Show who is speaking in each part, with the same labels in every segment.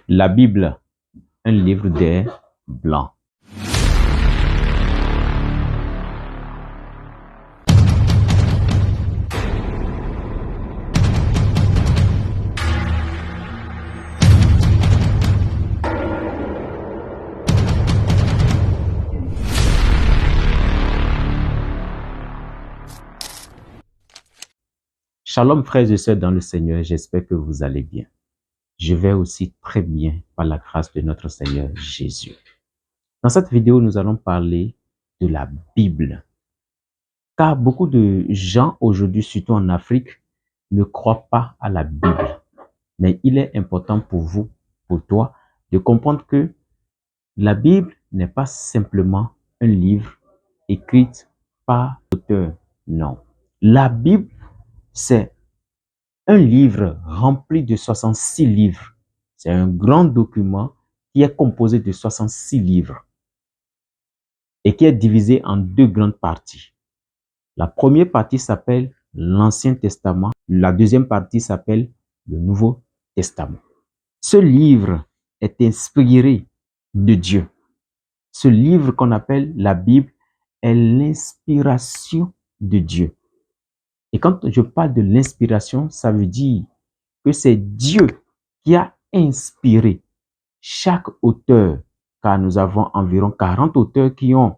Speaker 1: La Bible, un livre des Blancs. Shalom frères et sœurs dans le Seigneur, j'espère que vous allez bien. Je vais aussi très bien par la grâce de notre Seigneur Jésus. Dans cette vidéo, nous allons parler de la Bible. Car beaucoup de gens aujourd'hui, surtout en Afrique, ne croient pas à la Bible. Mais il est important pour vous, pour toi, de comprendre que la Bible n'est pas simplement un livre écrit par l'auteur. Non. La Bible, c'est un livre rempli de 66 livres. C'est un grand document qui est composé de 66 livres et qui est divisé en deux grandes parties. La première partie s'appelle l'Ancien Testament. La deuxième partie s'appelle le Nouveau Testament. Ce livre est inspiré de Dieu. Ce livre qu'on appelle la Bible est l'inspiration de Dieu. Et quand je parle de l'inspiration, ça veut dire que c'est Dieu qui a inspiré chaque auteur, car nous avons environ 40 auteurs qui ont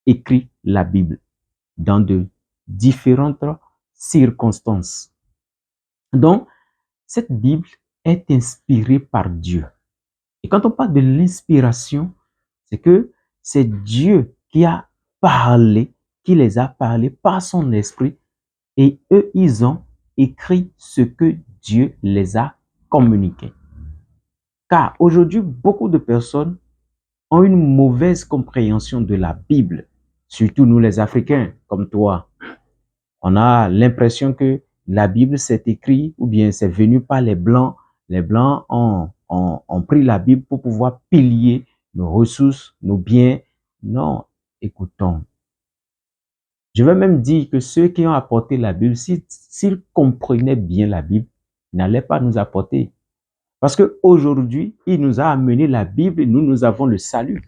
Speaker 1: écrit la Bible dans de différentes circonstances. Donc, cette Bible est inspirée par Dieu. Et quand on parle de l'inspiration, c'est que c'est Dieu qui a parlé, qui les a parlé par son esprit, et eux, ils ont écrit ce que Dieu les a communiqué. Car aujourd'hui, beaucoup de personnes ont une mauvaise compréhension de la Bible, surtout nous les Africains, comme toi. On a l'impression que la Bible s'est écrite ou bien c'est venu par les Blancs. Les Blancs ont pris la Bible pour pouvoir piller nos ressources, nos biens. Non, écoutons. Je vais même dire que ceux qui ont apporté la Bible, s'ils comprenaient bien la Bible, n'allaient pas nous apporter. Parce qu'aujourd'hui, il nous a amené la Bible et nous avons le salut.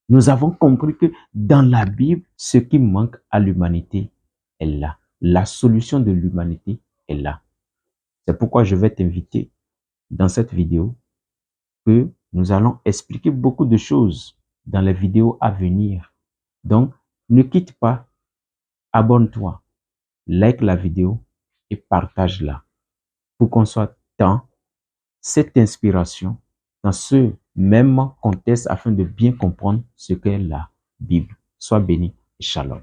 Speaker 1: Nous avons compris que dans la Bible, ce qui manque à l'humanité est là. La solution de l'humanité est là. C'est pourquoi je vais t'inviter dans cette vidéo que nous allons expliquer beaucoup de choses dans les vidéos à venir. Donc, ne quitte pas, abonne-toi, like la vidéo et partage-la pour qu'on soit dans cette inspiration, dans ce même contexte afin de bien comprendre ce qu'est la Bible. Sois béni et shalom.